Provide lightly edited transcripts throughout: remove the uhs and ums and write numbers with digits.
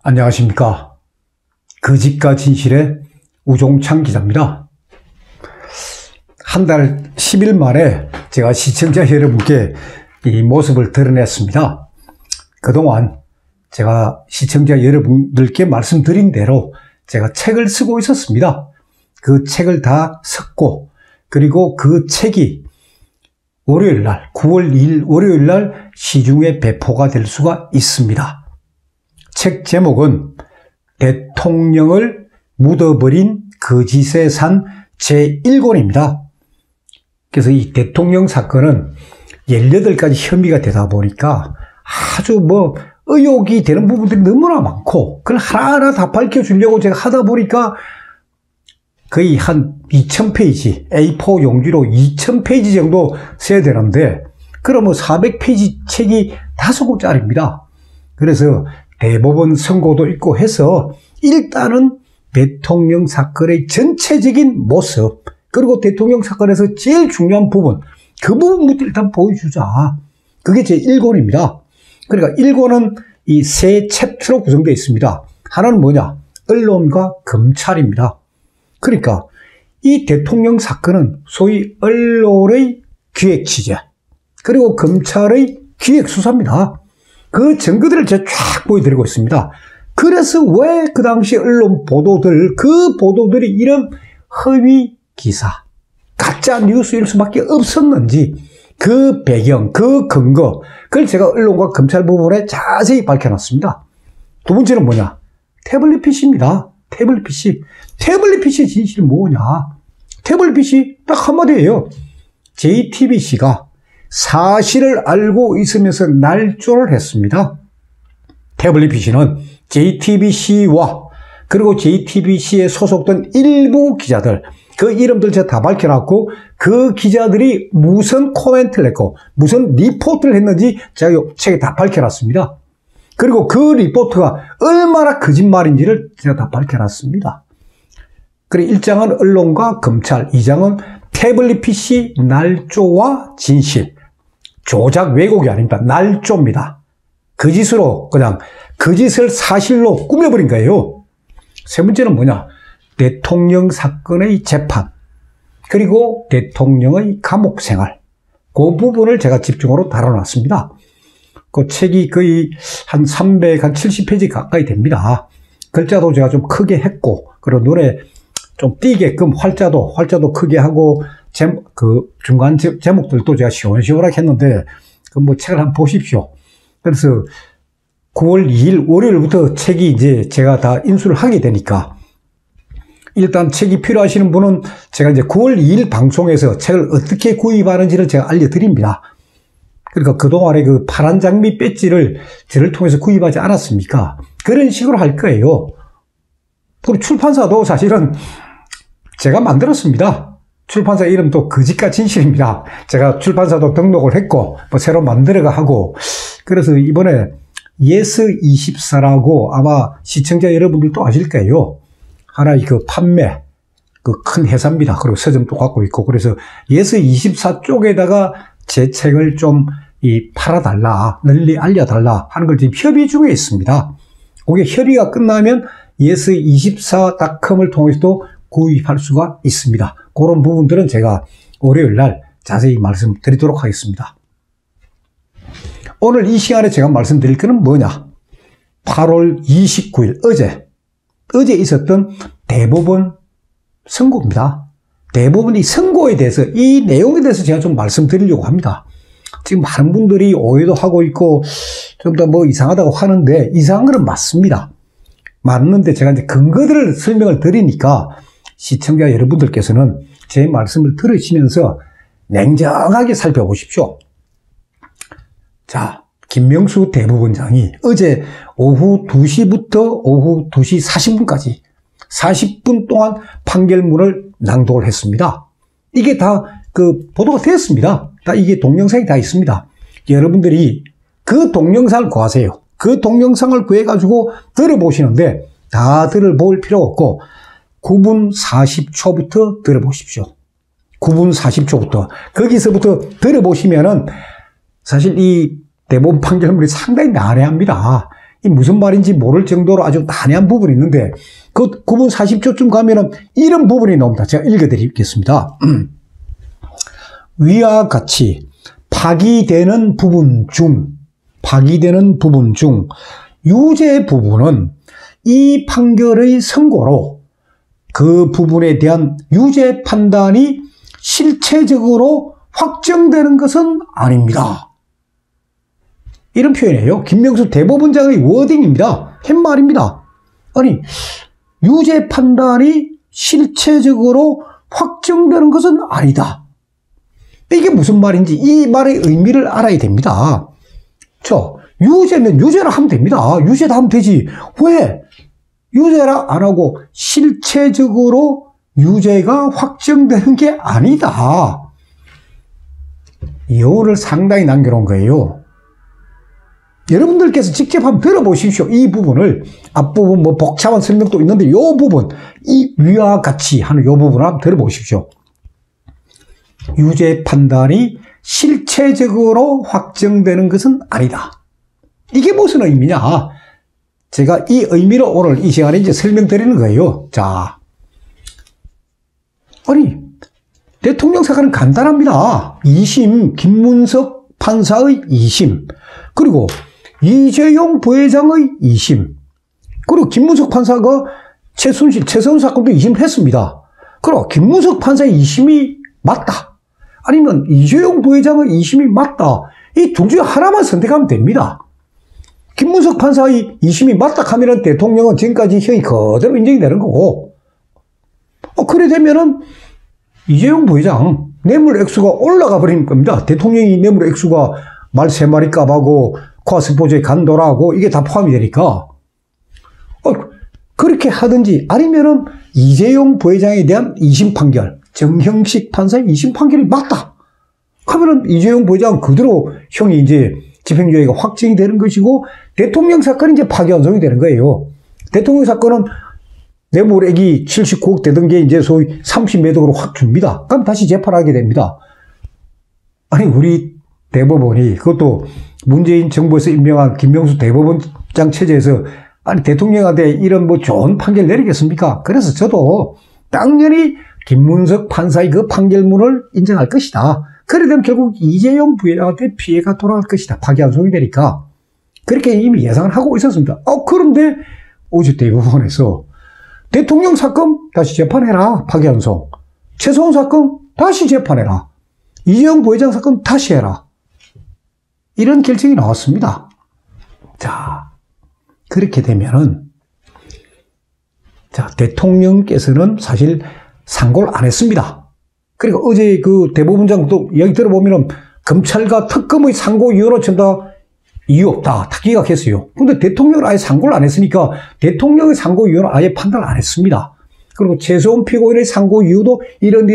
안녕하십니까. 거짓과 진실의 우종창 기자입니다. 한 달 10일 만에 제가 시청자 여러분께 이 모습을 드러냈습니다. 그동안 제가 시청자 여러분들께 말씀드린 대로 제가 책을 쓰고 있었습니다. 그 책을 다 썼고, 그리고 그 책이 월요일날, 9월 2일 월요일날 시중에 배포가 될 수가 있습니다. 책 제목은 대통령을 묻어버린 거짓에 산 제1권입니다. 그래서 이 대통령 사건은 18가지 혐의가 되다 보니까 아주 의혹이 되는 부분들이 너무나 많고, 그걸 하나하나 다 밝혀주려고 제가 하다 보니까 거의 한 2000페이지, A4 용지로 2000페이지 정도 써야 되는데, 그러면 400페이지 책이 5권짜리입니다. 그래서 대법원 선고도 있고 해서 일단은 대통령 사건의 전체적인 모습, 그리고 대통령 사건에서 제일 중요한 부분, 그 부분부터 일단 보여주자. 그게 제 1권입니다. 그러니까 1권은 이 세 챕터로 구성되어 있습니다. 하나는 뭐냐? 언론과 검찰입니다. 그러니까 이 대통령 사건은 소위 언론의 기획 취재, 그리고 검찰의 기획 수사입니다. 그 증거들을 제가 쫙 보여드리고 있습니다. 그래서 왜 그 당시 언론 보도들, 그 보도들이 이런 허위 기사, 가짜 뉴스일 수밖에 없었는지, 그 배경, 그 근거, 그걸 제가 언론과 검찰 부분에 자세히 밝혀놨습니다. 두 번째는 뭐냐? 태블릿 PC입니다. 태블릿 PC. 태블릿 PC의 진실이 뭐냐? 태블릿 PC 딱 한마디예요. JTBC가 사실을 알고 있으면서 날조를 했습니다. 태블릿 PC는 JTBC와 그리고 JTBC에 소속된 일부 기자들, 그 이름들 제가 다 밝혀놨고, 그 기자들이 무슨 코멘트를 했고 무슨 리포트를 했는지 제가 이 책에 다 밝혀놨습니다. 그리고 그 리포트가 얼마나 거짓말인지를 제가 다 밝혀놨습니다. 그리고 1장은 언론과 검찰, 2장은 태블릿 PC 날조와 진실. 조작 왜곡이 아닙니다. 날조입니다. 거짓으로 그냥 거짓을 사실로 꾸며버린 거예요. 세 번째는 뭐냐? 대통령 사건의 재판, 그리고 대통령의 감옥 생활. 그 부분을 제가 집중으로 다뤄놨습니다. 그 책이 거의 한 370페이지 가까이 됩니다. 글자도 제가 좀 크게 했고, 그리고 눈에 좀 띄게끔 활자도 크게 하고, 그 중간 제목들도 제가 시원시원하게 했는데, 그 책을 한번 보십시오. 그래서 9월 2일 월요일부터 책이 이제 제가 다 인수를 하게 되니까, 일단 책이 필요하시는 분은 제가 이제 9월 2일 방송에서 책을 어떻게 구입하는지를 제가 알려드립니다. 그러니까 그동안에 그 파란 장미 배지를 저를 통해서 구입하지 않았습니까? 그런 식으로 할 거예요. 그리고 출판사도 사실은 제가 만들었습니다. 출판사 이름도 거짓과 진실입니다. 제가 출판사도 등록을 했고, 새로 만들어가 하고, 그래서 이번에 예스24라고 아마 시청자 여러분들도 아실 거예요. 하나의 그 판매, 그 큰 회사입니다. 그리고 서점도 갖고 있고, 그래서 예스24 쪽에다가 제 책을 좀 팔아달라, 널리 알려달라 하는 걸 지금 협의 중에 있습니다. 그게 협의가 끝나면 예스24.com을 통해서도 구입할 수가 있습니다. 그런 부분들은 제가 월요일 날 자세히 말씀드리도록 하겠습니다. 오늘 이 시간에 제가 말씀드릴 것은 뭐냐? 8월 29일 어제 있었던 대법원 선고입니다. 대법원이 선고에 대해서, 이 내용에 대해서 제가 좀 말씀드리려고 합니다. 지금 많은 분들이 오해도 하고 있고 좀 더 이상하다고 하는데, 이상한 건 맞습니다. 맞는데 제가 이제 근거들을 설명을 드리니까 시청자 여러분들께서는 제 말씀을 들으시면서 냉정하게 살펴보십시오. 자, 김명수 대법원장이 어제 오후 2시부터 오후 2시 40분까지 40분 동안 판결문을 낭독을 했습니다. 이게 다 보도가 되었습니다. 다 이게 동영상이 다 있습니다. 여러분들이 그 동영상을 구하세요. 그 동영상을 구해가지고 들어보시는데, 다 들어볼 필요 없고 9분 40초부터 들어보십시오. 9분 40초부터. 거기서부터 들어보시면은 사실 이 대법원 판결문이 상당히 난해합니다. 이 무슨 말인지 모를 정도로 아주 난해한 부분이 있는데 그 9분 40초쯤 가면은 이런 부분이 나옵니다. 제가 읽어드리겠습니다. 위와 같이 파기되는 부분 중 유죄 부분은 이 판결의 선고로 그 부분에 대한 유죄 판단이 실체적으로 확정되는 것은 아닙니다. 이런 표현이에요. 김명수 대법원장의 워딩입니다. 팻말입니다. 아니, 유죄 판단이 실체적으로 확정되는 것은 아니다. 이게 무슨 말인지 이 말의 의미를 알아야 됩니다. 유죄면 유죄라 하면 됩니다. 유죄다 하면 되지. 왜 유죄라 안 하고 실체적으로 유죄가 확정되는 게 아니다. 여우를 상당히 남겨놓은 거예요. 여러분들께서 직접 한번 들어보십시오. 이 부분을. 앞부분 뭐 복잡한 설명도 있는데 이 부분, 이 위와 같이 하는 이 부분을 한번 들어보십시오. 유죄 판단이 실체적으로 확정되는 것은 아니다. 이게 무슨 의미냐? 제가 이 의미를 오늘 이 시간에 이제 설명드리는 거예요. 자, 아니, 대통령 사건은 간단합니다. 2심, 김문석 판사의 2심, 그리고 이재용 부회장의 2심, 그리고 김문석 판사가 최순실 사건도 2심을 했습니다. 그리고 김문석 판사의 2심이 맞다. 아니면 이재용 부회장의 2심이 맞다. 이 둘 중에 하나만 선택하면 됩니다. 김문석 판사의 2심이 맞다 하면은 대통령은 지금까지 형이 그대로 인정이 되는 거고, 그래 되면은 이재용 부회장 뇌물 액수가 올라가 버리는 겁니다. 대통령이 뇌물 액수가 말 3마리 값하고 코아스포츠의 간도라고 이게 다 포함이 되니까 그렇게 하든지, 아니면은 이재용 부회장에 대한 2심 판결, 정형식 판사의 2심 판결이 맞다 하면은 이재용 부회장 그대로 형이 이제 집행유예가 확정이 되는 것이고, 대통령 사건이 이제 파기환송이 되는 거예요. 대통령 사건은 뇌물액이 79억 되던 게 이제 소위 30매독으로 확 줍니다. 그럼 다시 재판하게 됩니다. 아니, 우리 대법원이, 그것도 문재인 정부에서 임명한 김명수 대법원장 체제에서, 아니, 대통령한테 이런 뭐 좋은 판결 내리겠습니까? 그래서 저도 당연히 김문석 판사의 그 판결문을 인정할 것이다. 그래 되면 결국 이재용 부회장한테 피해가 돌아갈 것이다. 파기환송이 되니까. 그렇게 이미 예상을 하고 있었습니다. 그런데 어제 대법원에서 대통령 사건 다시 재판해라. 파기환송. 최소한 사건 다시 재판해라. 이재용 부회장 사건 다시 해라. 이런 결정이 나왔습니다. 자, 그렇게 되면은, 자, 대통령께서는 사실 상고를 안 했습니다. 그러니까 어제 그 대법원장도 이야기 들어보면은 검찰과 특검의 상고 이유로 전다 이유 없다. 다 기각했어요. 근데 대통령은 아예 상고를 안 했으니까 대통령의 상고 이유는 아예 판단을 안 했습니다. 그리고 최소한 피고인의 상고 이유도 이런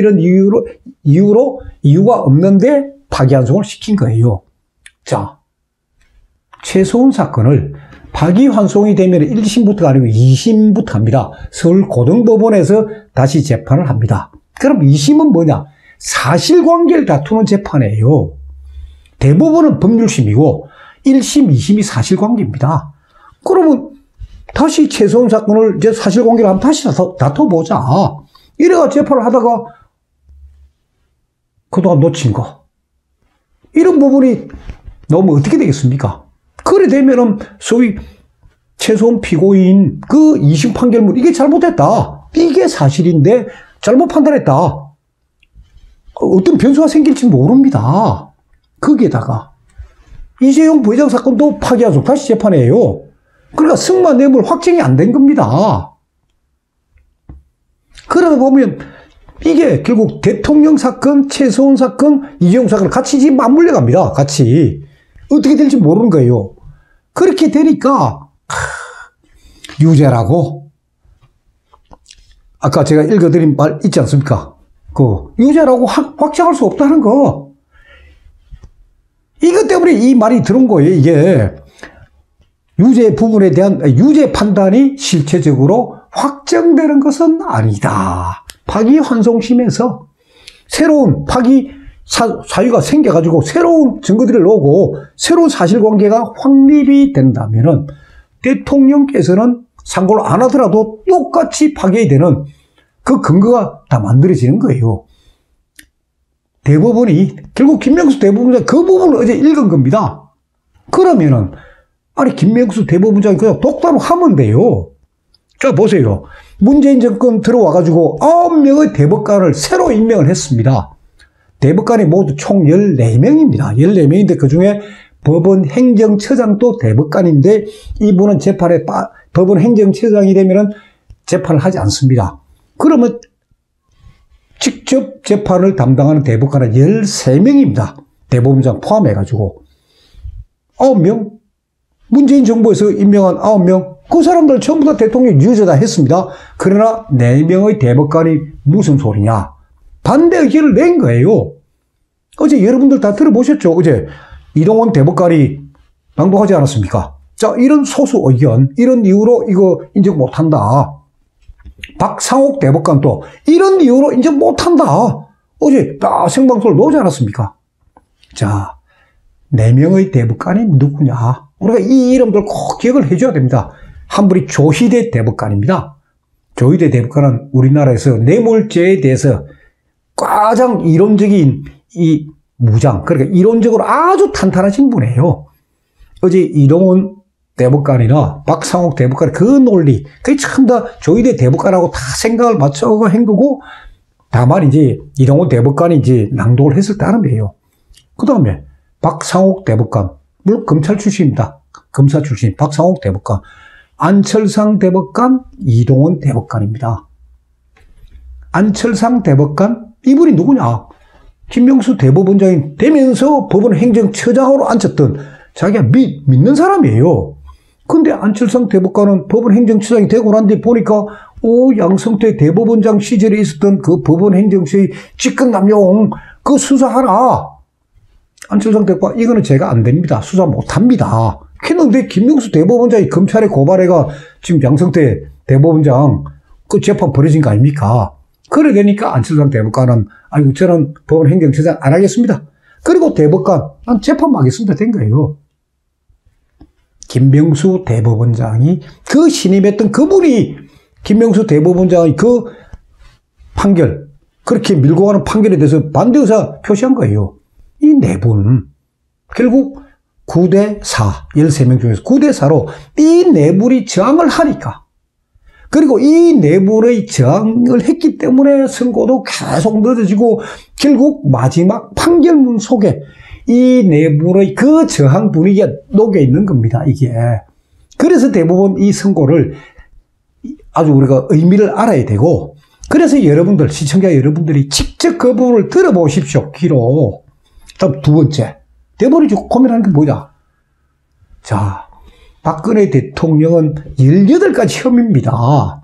이유가 없는데 파기환송을 시킨 거예요. 자, 최소한 사건을 파기환송이 되면 1심부터가 아니고 2심부터 합니다. 서울고등법원에서 다시 재판을 합니다. 그럼 2심은 뭐냐? 사실관계를 다투는 재판이에요. 대법원은 법률심이고 1심, 2심이 사실관계입니다. 그러면 다시 최소한 사건을 이제 사실관계를 한번 다시 다퉈보자. 이래가 재판을 하다가 그동안 놓친 거. 이런 부분이 나오면 어떻게 되겠습니까? 그래 되면은 소위 최소한 피고인 그 2심 판결문 이게 잘못됐다. 이게 사실인데 잘못 판단했다. 어떤 변수가 생길지 모릅니다. 거기에다가 이재용 부회장 사건도 파기환송 다시 재판해요. 그러니까 승마 뇌물 확정이 안 된 겁니다. 그러다 보면 이게 결국 대통령 사건, 최소한 사건, 이재용 사건 같이 지금 맞물려 갑니다. 같이. 어떻게 될지 모르는 거예요. 그렇게 되니까 유죄라고 아까 제가 읽어드린 말 있지 않습니까? 그 유죄라고 확정할 수 없다는 거. 이것 때문에 이 말이 들은 거예요. 이게 유죄 부분에 대한 유죄 판단이 실체적으로 확정되는 것은 아니다. 파기환송심에서 새로운 사유가 생겨가지고 새로운 증거들을 놓고 새로운 사실관계가 확립이 된다면은 대통령께서는 상고를 안 하더라도 똑같이 파기해야 되는 그 근거가 다 만들어지는 거예요. 대법원이 결국 김명수 대법원장 그 부분을 어제 읽은 겁니다. 그러면은 아니 김명수 대법원장이 그냥 똑바로 하면 돼요. 자 보세요. 문재인 정권 들어와가지고 9명의 대법관을 새로 임명을 했습니다. 대법관이 모두 총 14명입니다. 14명인데 그중에 법원 행정처장도 대법관인데 이분은 재판에 법원 행정처장이 되면은 재판을 하지 않습니다. 그러면 직접 재판을 담당하는 대법관은 13명입니다. 대법원장 포함해가지고 9명? 문재인 정부에서 임명한 9명? 그 사람들 전부 다 대통령 유죄다 했습니다. 그러나 4명의 대법관이 무슨 소리냐? 반대 의견을 낸 거예요. 어제 여러분들 다 들어보셨죠? 어제 이동원 대법관이 낭독하지 않았습니까? 자, 이런 소수 의견, 이런 이유로 이거 인정 못한다. 박상옥 대법관도 이런 이유로 인정 못한다. 어제 다 생방송을 놓지 않았습니까? 자, 4명의 대법관이 누구냐? 우리가 이 이름들 꼭 기억을 해줘야 됩니다. 한 분이 조희대 대법관입니다. 조희대 대법관은 우리나라에서 뇌물죄에 대해서 가장 이론적인 이 무장, 그러니까 이론적으로 아주 탄탄하신 분이에요. 어제 이동원 대법관이나 박상옥 대법관 그 논리, 그게 참 다 조희대 대법관하고 다 생각을 맞춰서 한 거고, 다만 이제 이동원 대법관이 이제 낭독을 했었다는 거예요. 그 다음에 박상옥 대법관, 물론 검찰 출신입니다. 검사 출신 박상옥 대법관, 안철상 대법관, 이동원 대법관입니다. 안철상 대법관, 이분이 누구냐? 김명수 대법원장이 되면서 법원 행정처장으로 앉혔던 자기가 믿는 사람이에요. 근데 안철상 대법관은 법원 행정처장이 되고 난 뒤에 보니까 양성태 대법원장 시절에 있었던 그 법원 행정처의 직권남용 그 수사하라. 안철상 대법관 이거는 제가 안 됩니다. 수사 못합니다. 그런데 김명수 대법원장이 검찰에 고발해가 지금 양성태 대법원장 그 재판 벌어진 거 아닙니까? 그래 되니까 안철상 대법관은 아이고 저는 법원 행정처장 안 하겠습니다. 그리고 대법관 난 재판 하겠습니다 된 거예요. 김명수 대법원장이 그 신임했던 그분이 김명수 대법원장의 그 판결, 그렇게 밀고 가는 판결에 대해서 반대 의사 표시한 거예요. 이 네 분 결국 9대4, 13명 중에서 9대4로 이 네 분이 저항을 하니까, 그리고 이 네 분의 저항을 했기 때문에 선고도 계속 늦어지고 결국 마지막 판결문 속에 이 네 분의 그 저항 분위기가 녹여 있는 겁니다, 이게. 그래서 대부분 이 선고를 아주 우리가 의미를 알아야 되고, 그래서 여러분들, 시청자 여러분들이 직접 그 부분을 들어보십시오, 귀로. 다음 두 번째. 대법원이 고민하는 게 뭐냐? 자, 박근혜 대통령은 18가지 혐의입니다.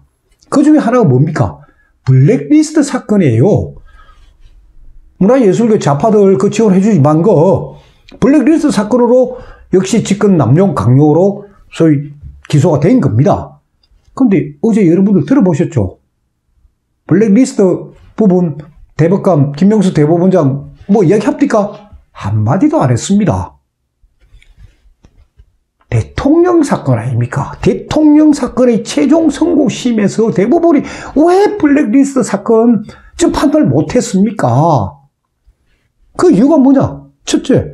그 중에 하나가 뭡니까? 블랙리스트 사건이에요. 문화예술계 좌파들 그 지원해주지만 블랙리스트 사건으로 역시 직권 남용 강요로 소위 기소가 된 겁니다. 근데 어제 여러분들 들어보셨죠? 블랙리스트 부분 대법관 김명수 대법원장 뭐 이야기합니까? 한마디도 안 했습니다. 대통령 사건 아닙니까? 대통령 사건의 최종 선고심에서 대법원이 왜 블랙리스트 사건 좀 판단을 못했습니까? 그 이유가 뭐냐? 첫째,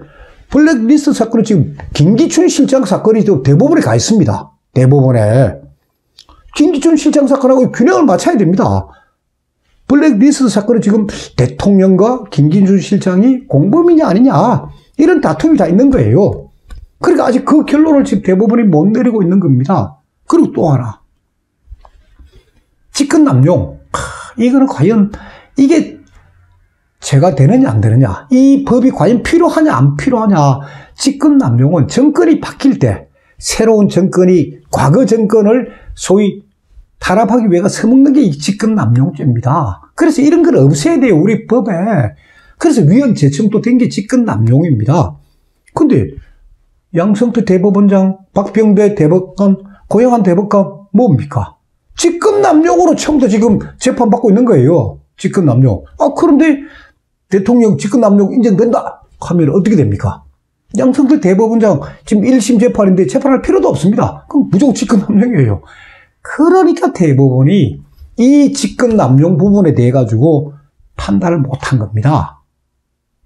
블랙리스트 사건은 지금 김기춘 실장 사건이 대법원에 가 있습니다. 대법원에. 김기춘 실장 사건하고 균형을 맞춰야 됩니다. 블랙리스트 사건은 지금 대통령과 김기춘 실장이 공범이냐 아니냐 이런 다툼이 다 있는 거예요. 그러니까 아직 그 결론을 지금 대법원이 못 내리고 있는 겁니다. 그리고 또 하나, 직권남용. 이거는 과연 이게 죄가 되느냐 안 되느냐, 이 법이 과연 필요하냐 안 필요하냐. 직권남용은 정권이 바뀔 때 새로운 정권이 과거 정권을 소위 탄압하기 위해서 써먹는 게 이 직권남용죄입니다. 그래서 이런 걸 없애야 돼요, 우리 법에. 그래서 위헌 제청도 된 게 직권남용입니다. 근데 양성태 대법원장, 박병대 대법관, 고영한 대법관 뭡니까? 직권남용으로 처음부터 지금 재판받고 있는 거예요. 직권남용. 그런데 대통령 직권남용 인정된다 하면 어떻게 됩니까? 양승태 대법원장 지금 1심 재판인데 재판할 필요도 없습니다. 그럼 무조건 직권남용이에요. 그러니까 대법원이 이 직권남용 부분에 대해 가지고 판단을 못한 겁니다.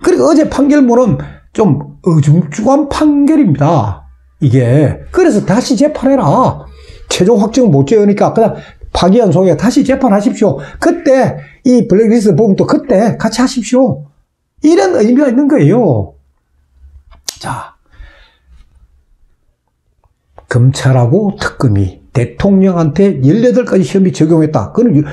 그리고 어제 판결문은 좀 어중중한 판결입니다. 이게. 그래서 다시 재판해라. 최종 확정을 못 지으니까 그냥 파기한 속에 다시 재판하십시오. 그때 이 블랙리스트 부분도 그때 같이 하십시오. 이런 의미가 있는 거예요. 자, 검찰하고 특검이 대통령한테 18가지 혐의 적용했다. 그건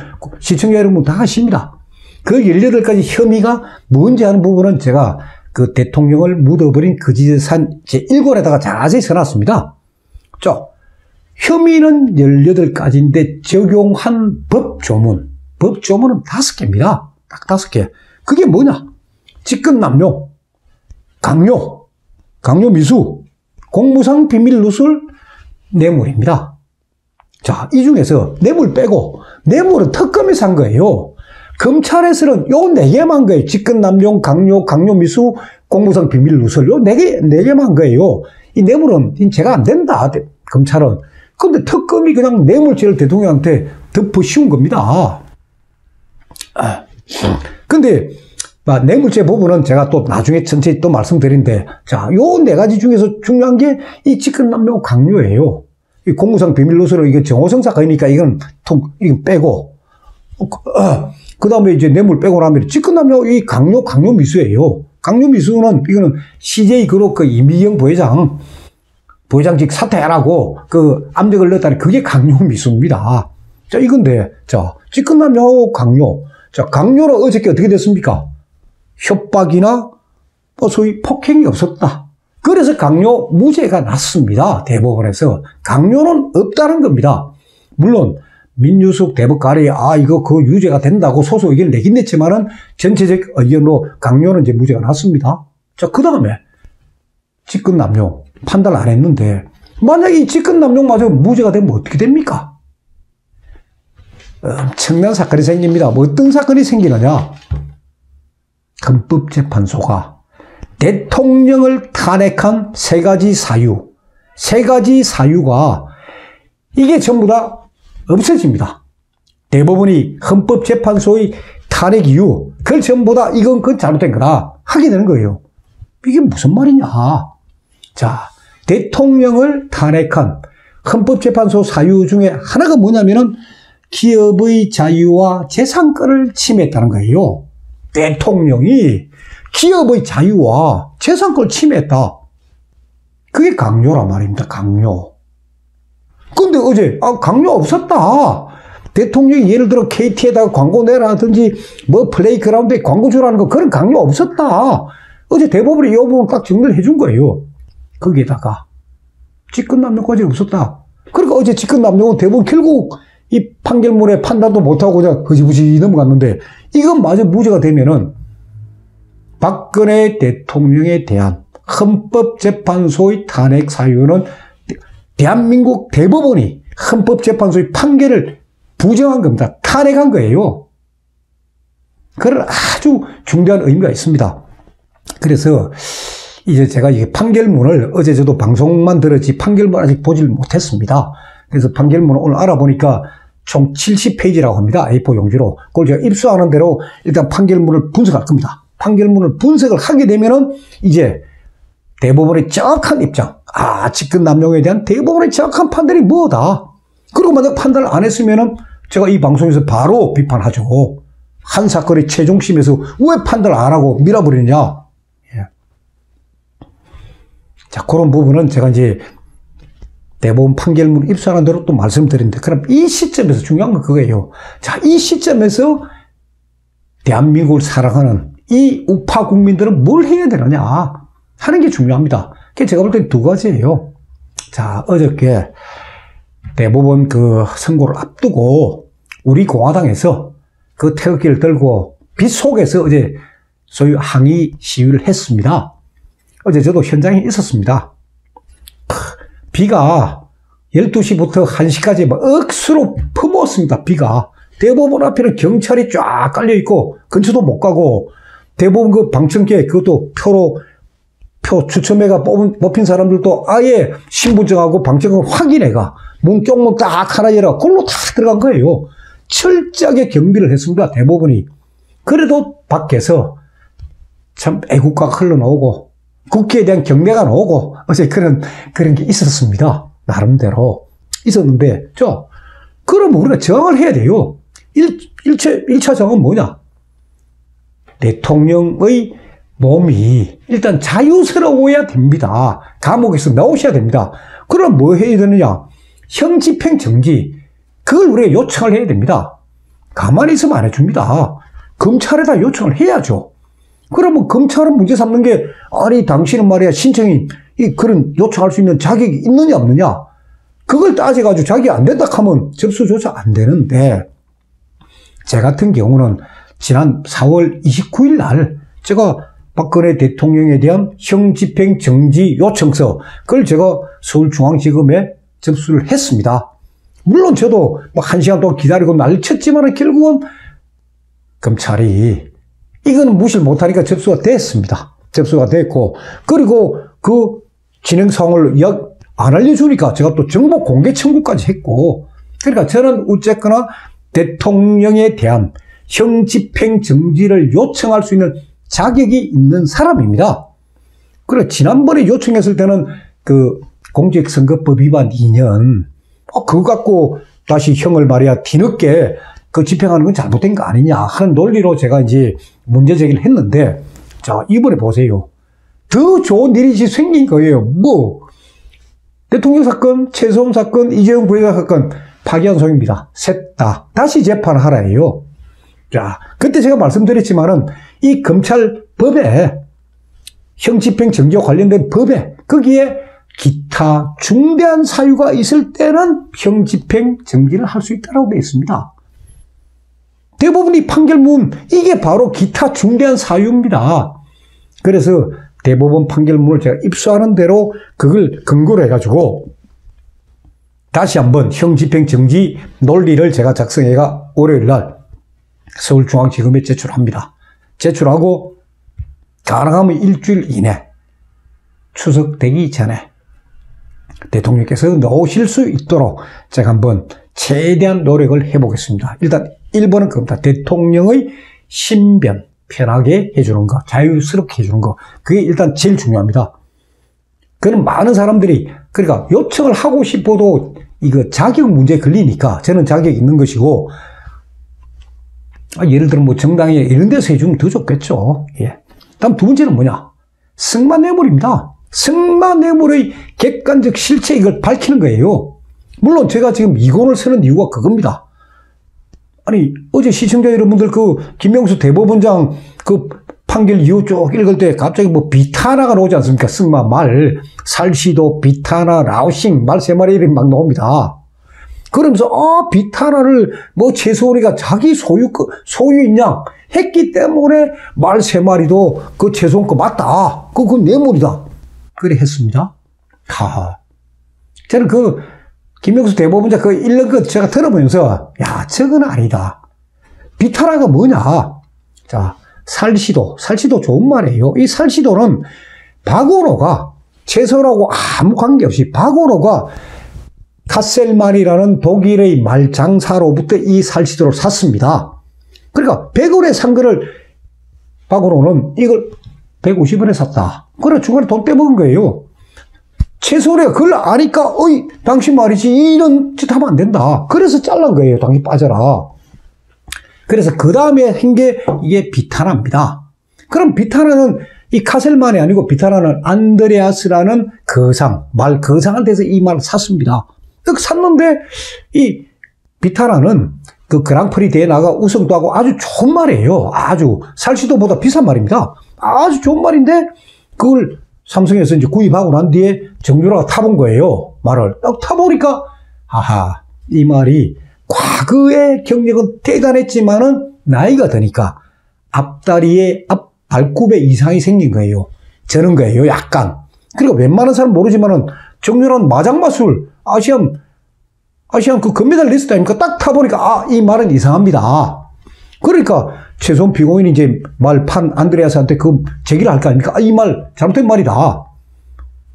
시청자 여러분 다 아십니다. 그 18가지 혐의가 뭔지 하는 부분은 제가 그 대통령을 묻어버린 거짓산 제1권에다가 자세히 써놨습니다. 자, 혐의는 18가지인데 적용한 법조문은 5개입니다. 딱 5개. 그게 뭐냐? 직권남용, 강요미수, 공무상 비밀 누설, 뇌물입니다. 자, 이 중에서 뇌물 빼고, 뇌물은 특검에서 한 거예요. 검찰에서는 요 4개만 한 거예요. 직권남용, 강요미수, 공무상 비밀 누설, 요 4개만 한 거예요. 이 뇌물은 제가 안 된다. 검찰은. 근데 특검이 그냥 뇌물죄를 대통령한테 덮어 씌운 겁니다. 근데, 뇌물죄 부분은 제가 또 나중에 천천히 또 말씀드리는데, 자, 요 4가지 중에서 중요한 게 이 직권남용 강요예요. 이 공무상 비밀 누설은 이게 정호성 사건이니까 이건 빼고, 그 다음에 이제 뇌물 빼고 나면 직권남용 이 강요미수예요. 강요미수는 이거는 CJ 그룹 그 이미영 부회장직 사퇴하라고 그 압력을 넣었다니 그게 강요미수입니다. 자, 이건데, 자, 직권남용하고 강요. 자, 강요는 어저께 어떻게 됐습니까? 협박이나 소위 폭행이 없었다. 그래서 강요 무죄가 났습니다. 대법원에서. 강요는 없다는 겁니다. 물론 민유숙 대법관이 이거 그 유죄가 된다고 소속 의견을 내긴 냈지만은 전체적 의견으로 강요는 이제 무죄가 났습니다. 자, 그 다음에 직권남용 판단을 안 했는데 만약에 이 직권남용마저 무죄가 되면 어떻게 됩니까? 엄청난 사건이 생깁니다. 어떤 사건이 생기느냐? 헌법재판소가 대통령을 탄핵한 3가지 사유가 이게 전부 다 없어집니다. 대법원이 헌법재판소의 탄핵 이유, 그걸 전부 다 이건 그건 잘못된 거다 하게 되는 거예요. 이게 무슨 말이냐? 자, 대통령을 탄핵한 헌법재판소 사유 중에 하나가 뭐냐면은 기업의 자유와 재산권을 침해했다는 거예요. 대통령이 기업의 자유와 재산권을 침해했다. 그게 강요란 말입니다. 강요. 근데 어제 강요 없었다. 대통령이 예를 들어 KT에다가 광고 내라든지 플레이그라운드에 광고 주라는 거 그런 강요 없었다. 어제 대법원이 이 부분 딱 정리를 해준 거예요. 거기에다가 직권남용까지 없었다. 그러니까 어제 직권남용은 대법원 결국 이 판결문에 판단도 못하고 그냥 흐지부지 넘어갔는데 이건 마저 무죄가 되면은 박근혜 대통령에 대한 헌법재판소의 탄핵 사유는 대한민국 대법원이 헌법재판소의 판결을 부정한 겁니다. 탄핵한 거예요. 그런 아주 중대한 의미가 있습니다. 그래서 이제 제가 이 판결문을 어제 저도 방송만 들었지 판결문 아직 보질 못했습니다. 그래서 판결문을 오늘 알아보니까 총 70페이지라고 합니다. A4 용지로. 그걸 제가 입수하는 대로 일단 판결문을 분석할 겁니다. 판결문을 분석을 하게 되면은 이제 대법원의 정확한 입장, 직권남용에 대한 대법원의 정확한 판단이 뭐다. 그리고 만약 판단을 안 했으면은 제가 이 방송에서 바로 비판하죠. 한 사건의 최종심에서 왜 판단을 안 하고 밀어버리느냐. 예. 자, 그런 부분은 제가 이제 대법원 판결문 입수하는 대로 또 말씀드리는데, 그럼 이 시점에서 중요한 건 그거예요. 자, 이 시점에서 대한민국을 사랑하는 이 우파 국민들은 뭘 해야 되느냐 하는 게 중요합니다. 제가 볼 때 2가지예요. 자, 어저께 대법원 그 선고를 앞두고 우리 공화당에서 그 태극기를 들고 빛 속에서 어제 소위 항의 시위를 했습니다. 어제 저도 현장에 있었습니다. 비가 12시부터 1시까지 막 억수로 퍼부었습니다. 비가. 대법원 앞에는 경찰이 쫙 깔려있고 근처도 못 가고 대법원 그 방청객 그것도 표로 표 추첨해가 뽑힌 사람들도 아예 신분증하고 방청을 확인해가 문 쪽문 딱 하나 열어 그걸로 다 들어간 거예요. 철저하게 경비를 했습니다. 대부분이. 그래도 밖에서 참 애국가가 흘러나오고 국기에 대한 경례가 나오고 어제 그런 게 있었습니다. 나름대로 있었는데 그럼 우리가 저항을 해야 돼요. 1차 저항은 뭐냐? 대통령의 몸이 일단 자유스러워야 됩니다. 감옥에서 나오셔야 됩니다. 그럼 뭐 해야 되느냐? 형집행 정지. 그걸 우리가 요청을 해야 됩니다. 가만히 있으면 안 해줍니다. 검찰에다 요청을 해야죠. 그러면 검찰은 문제 삼는 게 아니 당신은 말이야 신청이 그런 요청할 수 있는 자격이 있느냐 없느냐 그걸 따져가지고 자격이 안 된다 하면 접수조차 안 되는데 제 같은 경우는 지난 4월 29일 날 제가 박근혜 대통령에 대한 형집행 정지 요청서 그걸 제가 서울중앙지검에 접수를 했습니다. 물론 저도 막 1시간 동안 기다리고 난리 쳤지만 결국은 검찰이 이거는 무시를 못하니까 접수가 됐습니다. 접수가 됐고 그리고 그 진행 상황을 안 알려주니까 제가 또 정보 공개 청구까지 했고 그러니까 저는 어쨌거나 대통령에 대한 형집행 정지를 요청할 수 있는 자격이 있는 사람입니다. 그래 지난번에 요청했을 때는 그 공직선거법 위반 2년 그거 갖고 다시 형을 말이야 뒤늦게 그 집행하는 건 잘못된 거 아니냐 하는 논리로 제가 이제 문제 제기를 했는데 자 이번에 보세요. 더 좋은 일이 생긴 거예요. 뭐 대통령 사건, 최소한 사건, 이재용 부회장 사건 파기환송입니다. 셋 다 다시 재판하라예요. 자 그때 제가 말씀드렸지만은 이 검찰법에 형집행 정지와 관련된 법에 거기에 기타 중대한 사유가 있을 때는 형집행 정지를 할 수 있다고 되어 있습니다. 대부분이 판결문 이게 바로 기타 중대한 사유입니다. 그래서 대법원 판결문을 제가 입수하는 대로 그걸 근거로 해가지고 다시 한번 형집행 정지 논리를 제가 작성해가 월요일 날 서울중앙지검에 제출합니다. 제출하고 가능하면 일주일 이내 추석되기 전에 대통령께서 나오실 수 있도록 제가 한번 최대한 노력을 해보겠습니다. 일단 1번은 그겁니다. 대통령의 신변 편하게 해주는 거, 자유스럽게 해주는 거. 그게 일단 제일 중요합니다. 그는 많은 사람들이 그러니까 요청을 하고 싶어도 이거 자격 문제에 걸리니까 저는 자격이 있는 것이고 예를 들어 뭐 정당에 이런 데서 해주면 더 좋겠죠. 예. 다음 두 번째는 뭐냐? 승마뇌물입니다. 승마뇌물의 객관적 실체 이걸 밝히는 거예요. 물론 제가 지금 이권을 쓰는 이유가 그겁니다. 아니 어제 시청자 여러분들 그 김명수 대법원장 그 판결 이후 쭉 읽을 때 갑자기 뭐 비타나가 나오지 않습니까? 승마 말, 살시도, 비타나, 라오싱 말 3마리 이름이 막 나옵니다. 그러면서 비타나를 뭐 최소원이가 자기 소유인 양 했기 때문에 말 3마리도 그 최소원 거 맞다. 그건 뇌물이다. 그래 했습니다. 저는 그 김명수 대법원장 그 읽는 것 제가 들어보면서 야 저건 아니다. 비타나가 뭐냐? 자 살시도 좋은 말이에요. 이 살시도는 박원호가 최소원하고 아무 관계없이 박원호가 카셀만이라는 독일의 말장사로부터 이 살시도를 샀습니다. 그러니까 100원에 산 거를 박원호는 이걸 150원에 샀다. 그래 중간에 돈 떼먹은 거예요. 최소원이가 그걸 아니까 당신 말이지 이런 짓 하면 안 된다. 그래서 잘란 거예요. 당신 빠져라. 그래서 그 다음에 한 게 이게 비타나입니다. 그럼 비타나는 이 카셀만이 아니고 비타나는 안드레아스라는 말 거상한테서 이 말을 샀습니다. 딱 샀는데 이 비타나는 그 그랑프리 대회 나가 우승도 하고 아주 좋은 말이에요. 아주 살시도보다 비싼 말입니다. 아주 좋은 말인데 그걸 삼성에서 이제 구입하고 난 뒤에 정유라가 타본 거예요. 말을 딱 타보니까 이 말이 과거의 경력은 대단했지만은 나이가 드니까 앞다리에 발굽에 이상이 생긴 거예요. 저는 거예요. 약간. 그러니까 웬만한 사람 모르지만은 정유라는 마장마술 아시안 그 금메달 리스트 아닙니까? 딱 타보니까 이 말은 이상합니다. 그러니까 최소한 피고인이 이제 말 판 안드레아스한테 그 제기를 할 거 아닙니까? 이 말 잘못된 말이다.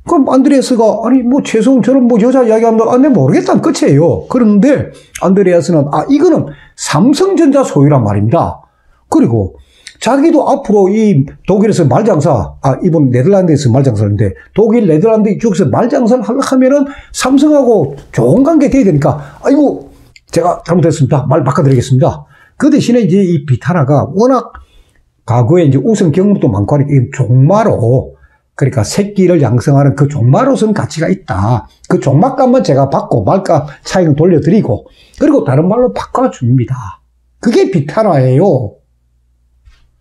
그럼 안드레아스가 아니 뭐 최소한 저런 뭐 여자 이야기하면 내 모르겠다는 끝이에요. 그런데 안드레아스는 이거는 삼성전자 소유란 말입니다. 그리고 자기도 앞으로 이 독일에서 말장사, 이번 네덜란드에서 말장사인데 독일, 네덜란드 이쪽에서 말장사를 하려고 하면은 삼성하고 좋은 관계 돼야 되니까 아이고 제가 잘못했습니다. 말 바꿔드리겠습니다. 그 대신에 이제 이 비타나가 워낙 과거에 이제 우승 경험도 많고 하니까 종마로 그러니까 새끼를 양성하는 그 종마로서는 가치가 있다. 그 종막값만 제가 받고 말값 차익은 돌려드리고 그리고 다른 말로 바꿔줍니다. 그게 비타나예요.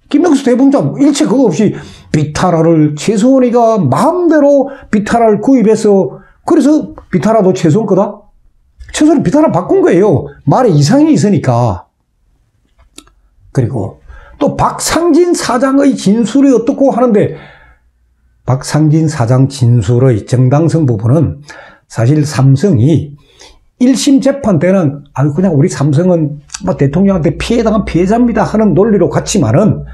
김명수 대법원장 일체 그거 없이 비타라를 최소원이가 마음대로 비타라를 구입해서 그래서 비타라도 최소원 거다? 최소원 비타라 바꾼 거예요. 말에 이상이 있으니까. 그리고 또 박상진 사장의 진술이 어떻고 하는데 박상진 사장 진술의 정당성 부분은 사실 삼성이 1심 재판 때는 그냥 우리 삼성은 뭐 대통령한테 피해당한 피해자입니다 하는 논리로 갔지만은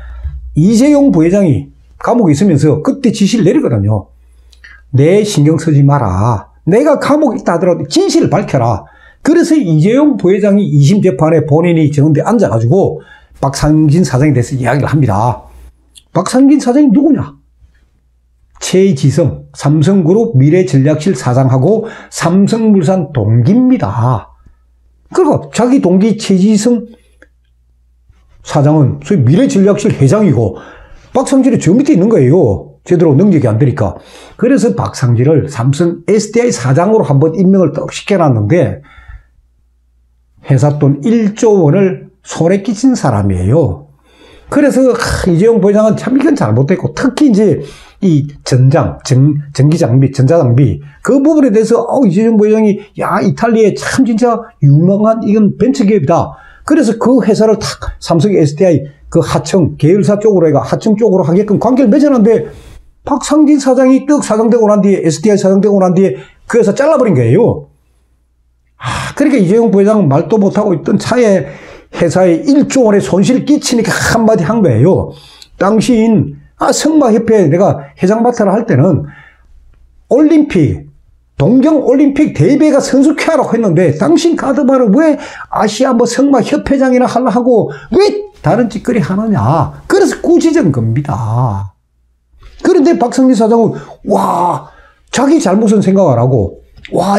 이재용 부회장이 감옥에 있으면서 그때 지시를 내리거든요. 내 신경 쓰지 마라. 내가 감옥에 있다 하더라도 진실을 밝혀라. 그래서 이재용 부회장이 2심 재판에 본인이 정원대 앉아가지고 박상진 사장에 대해서 이야기를 합니다. 박상진 사장이 누구냐? 최지성 삼성그룹 미래전략실 사장하고 삼성물산 동기입니다. 그리고 자기 동기 최지성 사장은 소위 미래전략실 회장이고 박상진이 저 밑에 있는 거예요. 제대로 능력이 안 되니까. 그래서 박상진을 삼성 SDI 사장으로 한번 임명을 떡 시켜놨는데 회사 돈 1조 원을 손에 끼친 사람이에요. 그래서 이재용 부회장은 참 이건 잘못됐고 특히 이제 이 전기장비, 전자장비 그 부분에 대해서 이재용 부회장이 이탈리아에 참 진짜 유명한 이건 벤처기업이다. 그래서 그 회사를 탁 삼성 SDI 그 하청 계열사 쪽으로 해가 하청 쪽으로 하게끔 관계를 맺어놨는데 박상진 사장이 떡 사장되고 난 뒤에 SDI 사장되고 난 뒤에 그 회사 잘라버린 거예요. 그러니까 이재용 부회장은 말도 못하고 있던 차에 회사에 1조 원의 손실을 끼치니까 한마디 한 거예요. 당시인 승마협회 내가 회장 맡아라 할 때는 올림픽 동경올림픽 대회가 선수 케어라고 했는데 당신 가드바를 왜 아시아 뭐 승마협회장이나 하려 하고 왜 다른 짓거리 하느냐. 그래서 꾸짖은 겁니다. 그런데 박상진 사장은 자기 잘못은 생각 안 하고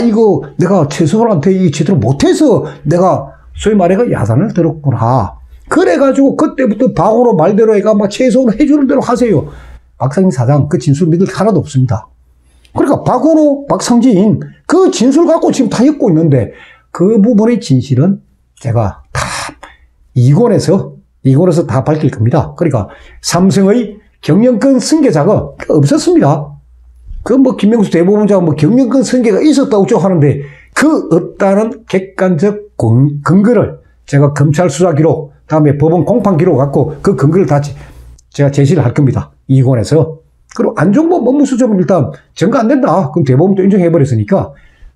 이거 내가 최소한한테 이 제대로 못해서 내가 소위 말해가 야단을 들었구나. 그래가지고 그때부터 방으로 말대로 해가 막 최소한 해주는 대로 하세요. 박상진 사장 그 진술 믿을 하나도 없습니다. 그러니까 박원호, 박상진 그 진술 갖고 지금 다 엮고 있는데 그 부분의 진실은 제가 다 이권에서 다 밝힐 겁니다. 그러니까 삼성의 경영권 승계자가 없었습니다. 그 뭐 김명수 대법원장은 뭐 경영권 승계가 있었다고 어쩌고 하는데 그 없다는 객관적 근거를 제가 검찰 수사 기록 다음에 법원 공판 기록 갖고 그 근거를 다 제가 제시를 할 겁니다. 이권에서. 그리고 안종범 업무수석은 일단 전가 안 된다. 그럼 대법원도 인정해버렸으니까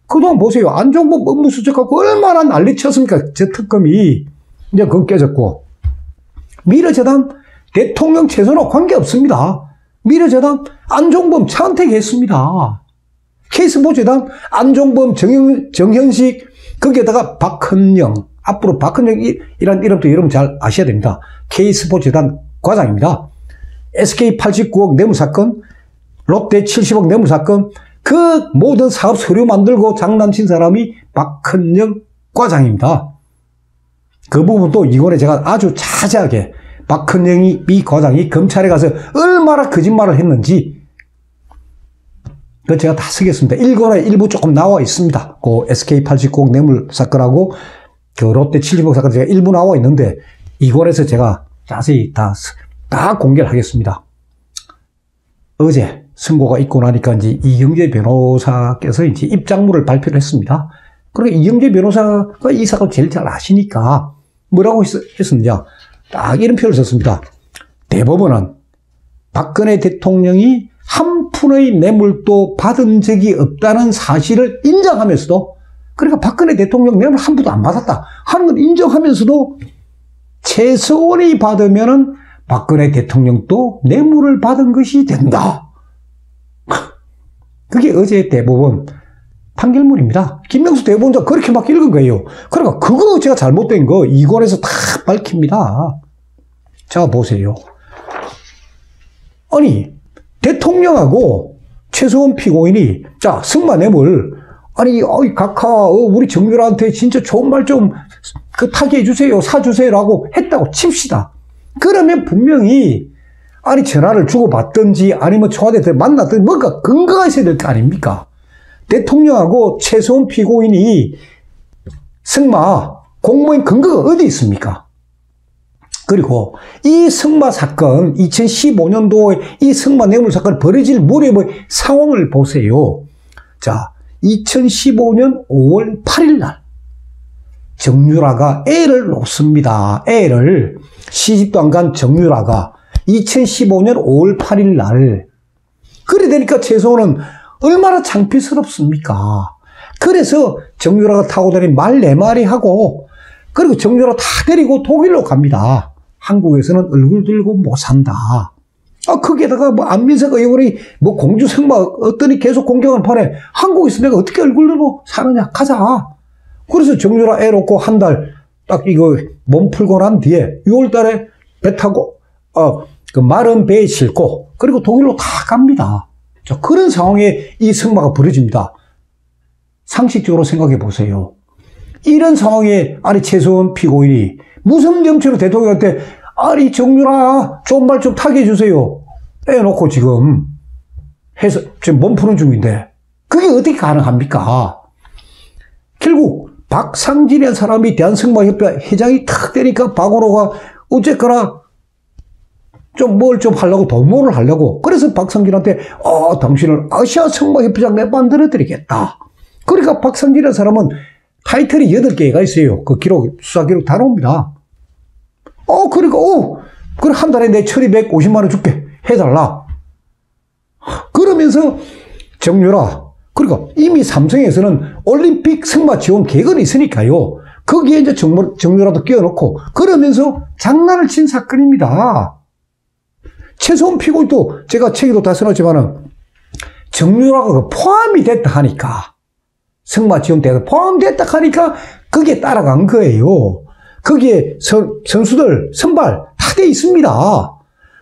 그동안 보세요. 안종범 업무수석 갖고 얼마나 난리쳤습니까? 저 특검이. 이제 그건 깨졌고 미래재단 대통령 최선과 관계없습니다. 미래재단 안종범 차은택했습니다. K스포츠재단 안종범 정현식 거기에다가 박헌영 앞으로 박헌영이라는 이름도 여러분 잘 아셔야 됩니다. K스포츠재단 과장입니다. SK89억 뇌물사건, 롯데 70억 뇌물사건 그 모든 사업 서류 만들고 장난친 사람이 박헌영 과장입니다. 그 부분도 이번에 제가 아주 자세하게 박헌영이 이 과장이 검찰에 가서 얼마나 거짓말을 했는지 그 제가 다 쓰겠습니다. 1권에 일부 조금 나와 있습니다. 그 SK89억 뇌물 사건하고 그 롯데 70억 사건 제가 일부 나와 있는데 2권에서 제가 자세히 다 공개를 하겠습니다. 어제 선고가 있고 나니까 이제 이경재 변호사께서 이제 입장문을 발표를 했습니다. 그리고 이경재 변호사가 이 사건을 제일 잘 아시니까 뭐라고 했었느냐. 딱 이런 표현을 썼습니다. 대법원은 박근혜 대통령이 한 푼의 뇌물도 받은 적이 없다는 사실을 인정하면서도 그러니까 박근혜 대통령 뇌물 한 푼도 안 받았다 하는 걸 인정하면서도 최서원이 받으면은 박근혜 대통령도 뇌물을 받은 것이 된다. 그게 어제 대법원 판결문입니다. 김명수 대법원장 그렇게 막 읽은 거예요. 그러니까 그거 제가 잘못된 거 이권에서 다 밝힙니다. 자, 보세요. 아니, 대통령하고 최서원 피고인이, 자, 승마 뇌물, 아니, 각하, 우리 정유라한테 진짜 좋은 말 좀, 타게 해주세요, 사주세요라고 했다고 칩시다. 그러면 분명히, 아니, 전화를 주고받든지, 아니면 청와대에 만났든지, 뭔가 근거가 있어야 될 거 아닙니까? 대통령하고 최서원 피고인이 승마, 공모인 근거가 어디 있습니까? 그리고 이 승마 사건, 2015년도에 이 승마 뇌물 사건이 벌어질 무렵의 상황을 보세요. 자, 2015년 5월 8일 날 정유라가 애를 놓습니다. 애를 시집도 안 간 정유라가 2015년 5월 8일 날 그래 되니까 최소원은 얼마나 창피스럽습니까? 그래서 정유라가 타고 다닌 말 4마리 하고 그리고 정유라 다 데리고 독일로 갑니다. 한국에서는 얼굴 들고 못 산다. 거기에다가 뭐 안민석 의원이 뭐 공주 승마 어떠니 계속 공격하는 판에 한국에서 내가 어떻게 얼굴 들고 사느냐 가자. 그래서 정유라 애 놓고 한 달 딱 이거 몸 풀고 난 뒤에 6월 달에 배 타고 그 마른 배에 싣고 그리고 독일로 다 갑니다. 자, 그런 상황에 이 승마가 벌어집니다. 상식적으로 생각해 보세요. 이런 상황에 아니 최서원 피고인이 무슨 정치로 대통령한테 아니 정유라 좋은 말 좀 타게 해주세요. 해놓고 지금 해서 지금 몸 푸는 중인데 그게 어떻게 가능합니까? 결국 박상진이라는 사람이 대한승마협회 회장이 탁 되니까 박원호가 어쨌거나 좀 뭘 좀 하려고 도모를 하려고 그래서 박상진한테 당신을 아시아 승마협회장 내가 만들어 드리겠다. 그러니까 박상진이라는 사람은 타이틀이 8개가 있어요. 그 기록, 수사 기록 다 나옵니다. 그러니까, 그래, 한 달에 내 처리 150만원 줄게. 해달라. 그러면서 정유라, 그러니까 이미 삼성에서는 올림픽 승마 지원 계획은 있으니까요. 거기에 이제 정유라도 끼워놓고, 그러면서 장난을 친 사건입니다. 최소원 피고인도 제가 책에도 다 써놨지만은, 정유라가 포함이 됐다 하니까, 승마 지원 대회가 포함됐다 하니까 거기에 따라간 거예요. 거기에 선수들 선발 다 돼 있습니다.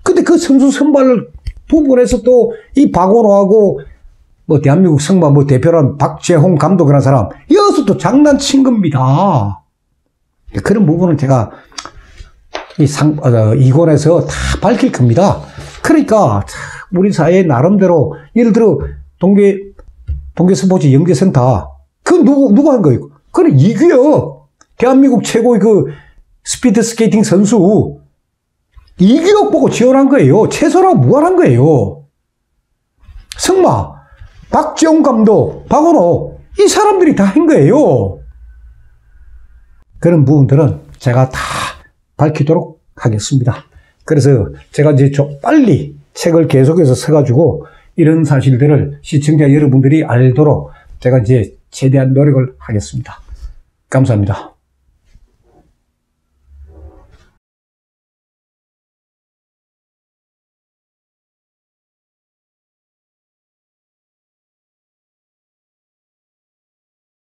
근데 그 선수 선발을 부분에서 또 이 박원호하고 뭐 대한민국 승마 뭐 대표란 박재홍 감독이라는 사람 여기서 또 장난친 겁니다. 그런 부분은 제가 이권에서 다 밝힐 겁니다. 그러니까 우리 사회 나름대로 예를 들어 동계스포츠 연계센터 그 누구 한 거예요? 그래 이규혁 대한민국 최고의 그 스피드 스케이팅 선수 이규혁 보고 지원한 거예요. 최소라고 무관한 거예요. 승마 박재홍 감독 박원호 이 사람들이 다 한 거예요. 그런 부분들은 제가 다 밝히도록 하겠습니다. 그래서 제가 이제 좀 빨리 책을 계속해서 써가지고 이런 사실들을 시청자 여러분들이 알도록 제가 이제 최대한 노력을 하겠습니다. 감사합니다.